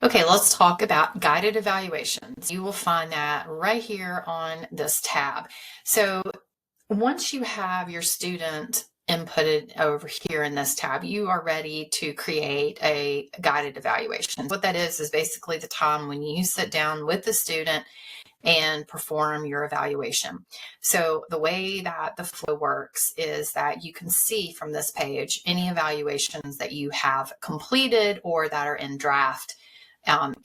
Okay, let's talk about guided evaluations. You will find that right here on this tab. So once you have your student inputted over here in this tab, you are ready to create a guided evaluation. What that is basically the time when you sit down with the student and perform your evaluation. So the way that the flow works is that you can see from this page any evaluations that you have completed or that are in draft.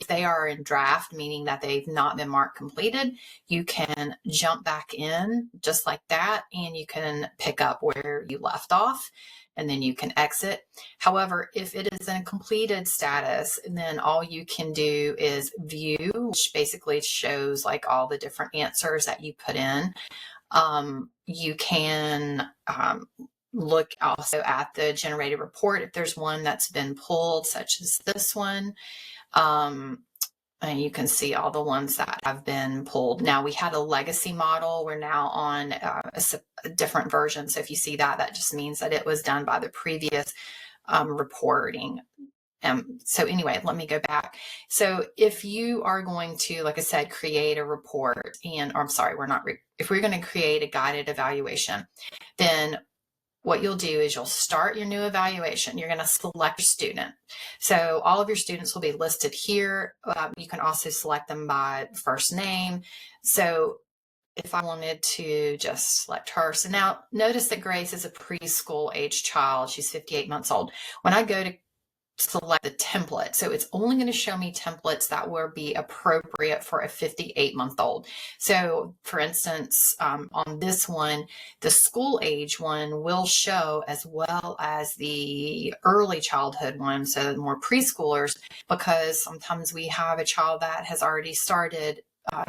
If they are in draft, meaning that they've not been marked completed, you can jump back in just like that, and you can pick up where you left off, and then you can exit. However, if it is in a completed status, then all you can do is view, which basically shows like all the different answers that you put in. You can look also at the generated report if there's one that's been pulled, such as this one. And you can see all the ones that have been pulled. Now, we had a legacy model. We're now on a different version. So if you see that, that just means that it was done by the previous reporting. So anyway, let me go back. So if you are going to, like I said, create a report or I'm sorry, if we're going to create a guided evaluation, then what you'll do is you'll start your new evaluation. You're going to select your student. So all of your students will be listed here. You can also select them by first name. So if I wanted to just select her. So now notice that Grace is a preschool age child. She's 58 months old. When I go to select the template, so it's only going to show me templates that will be appropriate for a 58-month-old. So for instance, on this one, the school age one will show as well as the early childhood one, so more preschoolers, because sometimes we have a child that has already started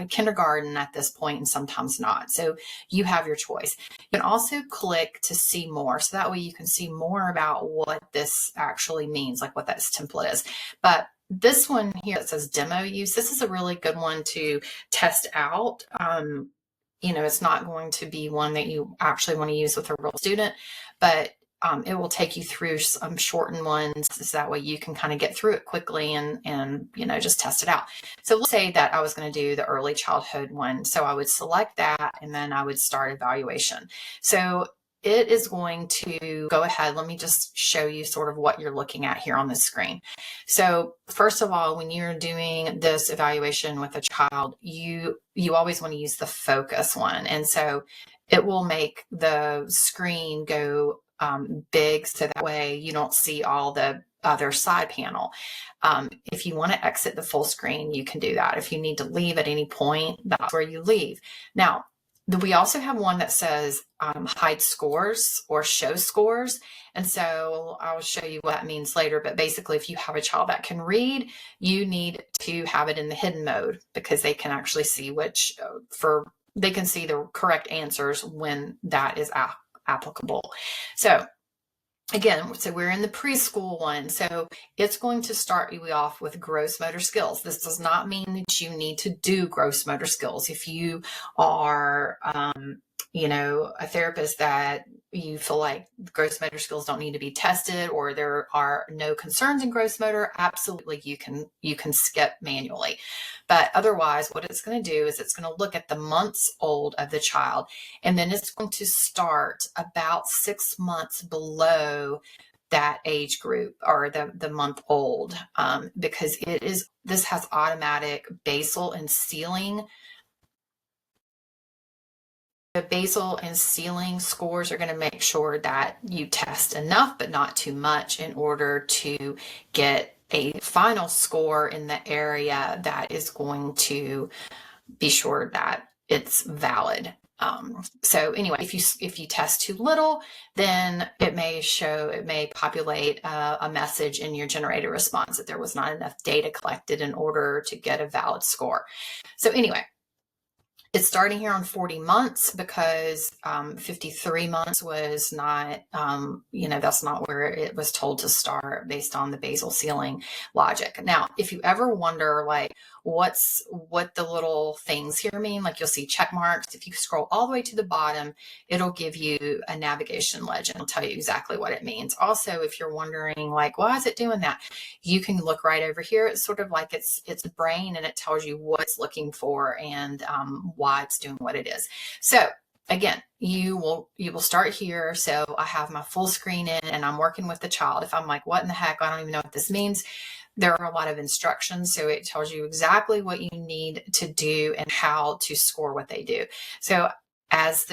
kindergarten at this point and sometimes not. So you have your choice. You can also click to see more. So that way you can see more about what this actually means, like what that template is. But this one here that says demo use, this is a really good one to test out. It's not going to be one that you actually want to use with a real student, but it will take you through some shortened ones, so that way you can kind of get through it quickly and just test it out. So let's say that I was going to do the early childhood one. So I would select that and then I would start evaluation. So it is going to go ahead. Let me just show you sort of what you're looking at here on the screen. So first of all, when you're doing this evaluation with a child, you always want to use the focus one. And so it will make the screen go big, so that way you don't see all the other side panel. If you want to exit the full screen, you can do that. If you need to leave at any point, that's where you leave. Now, we also have one that says hide scores or show scores. And so I'll show you what that means later. But basically, if you have a child that can read, you need to have it in the hidden mode, because they can actually see they can see the correct answers when that is applicable. So again, we're in the preschool one. So it's going to start you off with gross motor skills. This does not mean that you need to do gross motor skills. If you are, a therapist that you feel like gross motor skills don't need to be tested, or there are no concerns in gross motor, absolutely you can skip manually. But otherwise, what it's going to do is it's going to look at the months old of the child, and then it's going to start about 6 months below that age group, or the month old, because this has automatic basal and ceiling. The basal and ceiling scores are going to make sure that you test enough, but not too much, in order to get a final score in the area that is going to be sure that it's valid. So anyway, if you test too little, then it may populate a message in your generated response that there was not enough data collected in order to get a valid score. So anyway, it's starting here on 40 months because 53 months was not, that's not where it was told to start based on the basal ceiling logic. Now, if you ever wonder, like, what the little things here mean. Like you'll see check marks. If you scroll all the way to the bottom, it'll give you a navigation legend. It'll tell you exactly what it means. Also, if you're wondering like, why is it doing that? You can look right over here. It's sort of like it's brain, and it tells you what it's looking for and why it's doing what it is. So again, you will start here. So I have my full screen in and I'm working with the child. If I'm like, what in the heck? I don't even know what this means. There are a lot of instructions. So it tells you exactly what you need to do and how to score what they do. So as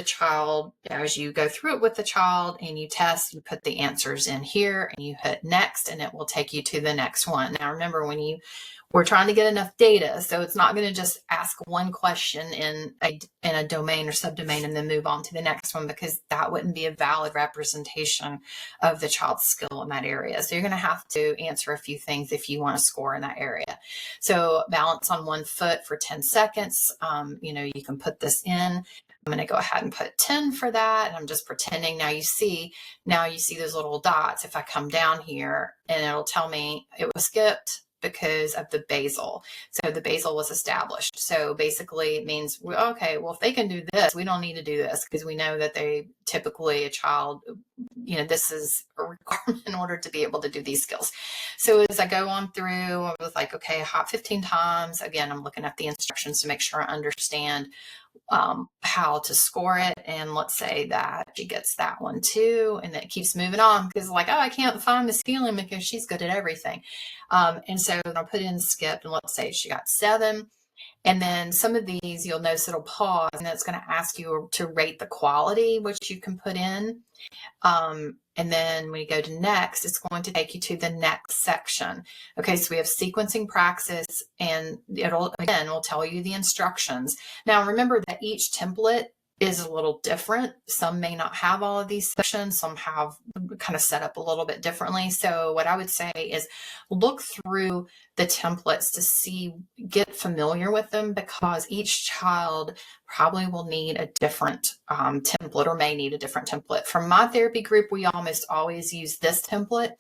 you go through it with the child and you test, you put the answers in here and you hit next, and it will take you to the next one. Now, remember, we're trying to get enough data, so it's not going to just ask one question in a domain or subdomain and then move on to the next one, because that wouldn't be a valid representation of the child's skill in that area. So you're going to have to answer a few things if you want to score in that area. So balance on 1 foot for 10 seconds. You can put this in. I'm going to go ahead and put 10 for that. And I'm just pretending. Now you see those little dots. If I come down here, and it'll tell me it was skipped because of the basal. So the basal was established. So basically it means, okay, well, if they can do this, we don't need to do this, because we know that a child, this is a requirement in order to be able to do these skills. So as I go on through, I was like, okay, hop 15 times. Again, I'm looking at the instructions to make sure I understand how to score it. And let's say that she gets that one too, and it keeps moving on, because like, oh, I can't find the scaling because she's good at everything. And so I'll put in skip, and let's say she got 7. And then some of these, you'll notice it'll pause, and it's going to ask you to rate the quality, which you can put in. And then when you go to next, it's going to take you to the next section. Okay, so we have sequencing praxis, and will tell you the instructions. Now, remember that each template is a little different. Some may not have all of these sections. Some have kind of set up a little bit differently. So what I would say is look through the templates to get familiar with them, because each child probably will need a different template, or may need a different template. For my therapy group, we almost always use this template.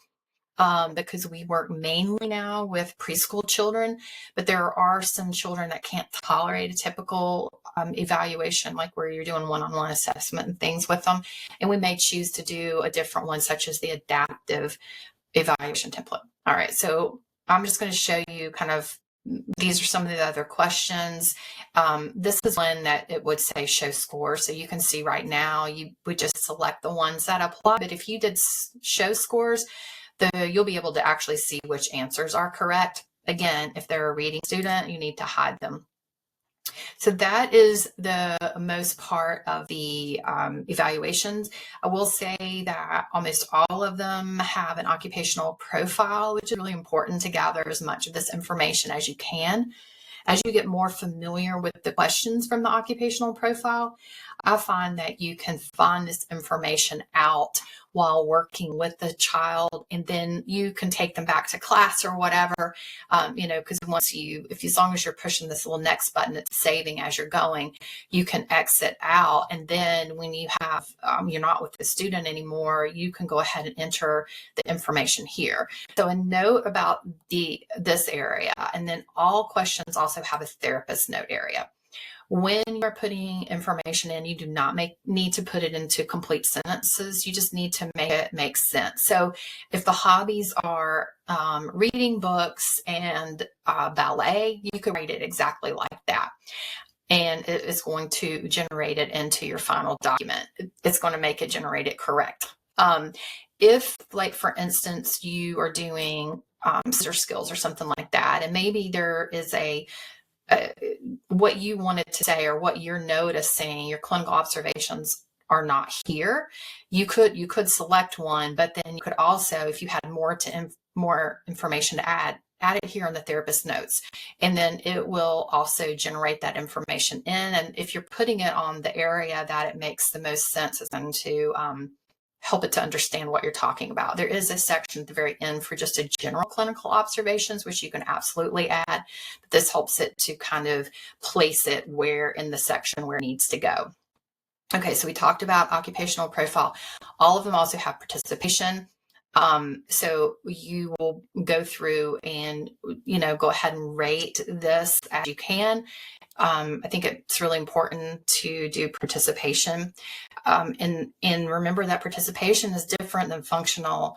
Because we work mainly now with preschool children, but there are some children that can't tolerate a typical evaluation, like where you're doing one-on-one assessment and things with them. And we may choose to do a different one, such as the adaptive evaluation template. All right, so I'm just going to show you these are some of the other questions. This is one that it would say show score. So you can see right now, you would just select the ones that apply. But if you did show scores, you'll be able to actually see which answers are correct. Again, if they're a reading student, you need to hide them. So that is the most part of the evaluations. I will say that almost all of them have an occupational profile, which is really important to gather as much of this information as you can. As you get more familiar with the questions from the occupational profile, I find that you can find this information out while working with the child, and then you can take them back to class or whatever, because as long as you're pushing this little next button, it's saving as you're going, you can exit out. And then when you have, you're not with the student anymore, you can go ahead and enter the information here. So a note about this area, and then all questions also have a therapist note area. When you're putting information in, you do not need to put it into complete sentences. You just need to make it make sense. So if the hobbies are reading books and ballet, you could write it exactly like that. And it is going to generate it into your final document. It's going to make it generate it correct. If, like, for instance, you are doing scissor skills or something like that, and maybe there is what you wanted to say, or what you're noticing, your clinical observations are not here, you could select one, but then you could also, if you had more information to add it here in the therapist notes, and then it will also generate that information in. And if you're putting it on the area that it makes the most sense, it's going to help it to understand what you're talking about. There is a section at the very end for just a general clinical observations, which you can absolutely add. But this helps it to kind of place it where in the section where it needs to go. Okay, so we talked about occupational profile. All of them also have participation. So you will go through and, go ahead and rate this as you can. I think it's really important to do participation. And remember that participation is different than functional.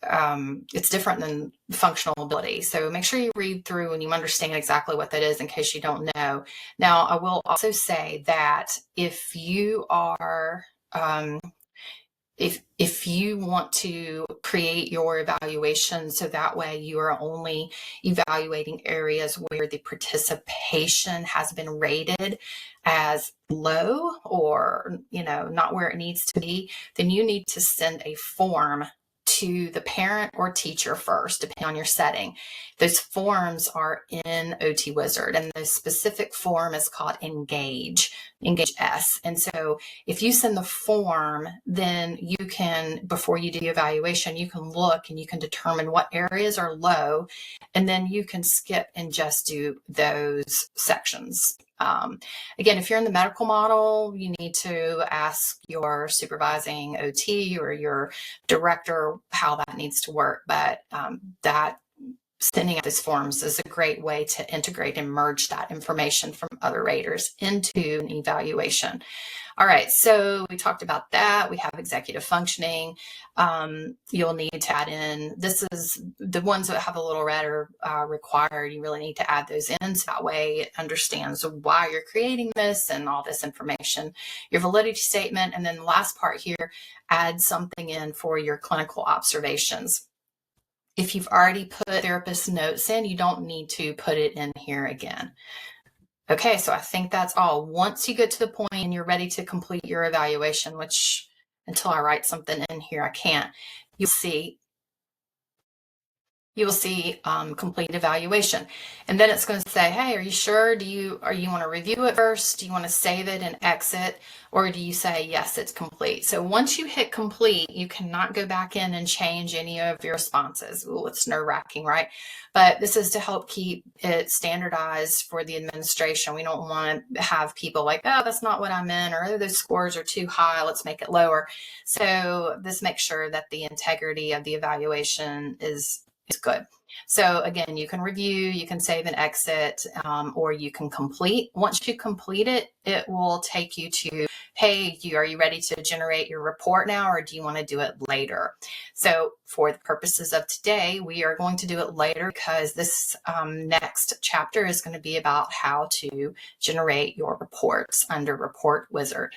It's different than functional ability. So make sure you read through and you understand exactly what that is in case you don't know. Now, I will also say that if you are, if you want to create your evaluation so that way you are only evaluating areas where the participation has been rated as low or not where it needs to be, then you need to send a form to the parent or teacher first, depending on your setting. Those forms are in OT Wizard, and the specific form is called Engage S. And so if you send the form, then you can, before you do the evaluation, you can look and you can determine what areas are low, and then you can skip and just do those sections. Again, if you're in the medical model, you need to ask your supervising OT or your director how that needs to work. But that sending out these forms is a great way to integrate and merge that information from other raters into an evaluation. All right, so we talked about that. We have executive functioning. You'll need to add in, this is the ones that have a little red are required. You really need to add those in so that way it understands why you're creating this and all this information. Your validity statement, and then the last part here, add something in for your clinical observations. If you've already put therapist notes in, you don't need to put it in here again. Okay, so I think that's all. Once you get to the point and you're ready to complete your evaluation, which until I write something in here, I can't, you'll see complete evaluation. And then it's going to say, hey, are you sure? Do you want to review it first? Do you want to save it and exit? Or do you say, yes, it's complete? So once you hit complete, you cannot go back in and change any of your responses. Ooh, it's nerve-wracking, right? But this is to help keep it standardized for the administration. We don't want to have people like, oh, that's not what I meant, or oh, those scores are too high, let's make it lower. So this makes sure that the integrity of the evaluation is good. So again, you can review, you can save and exit, or you can complete. Once you complete it, it will take you to, hey, are you ready to generate your report now, or do you want to do it later? So for the purposes of today, we are going to do it later because this next chapter is going to be about how to generate your reports under Report Wizard.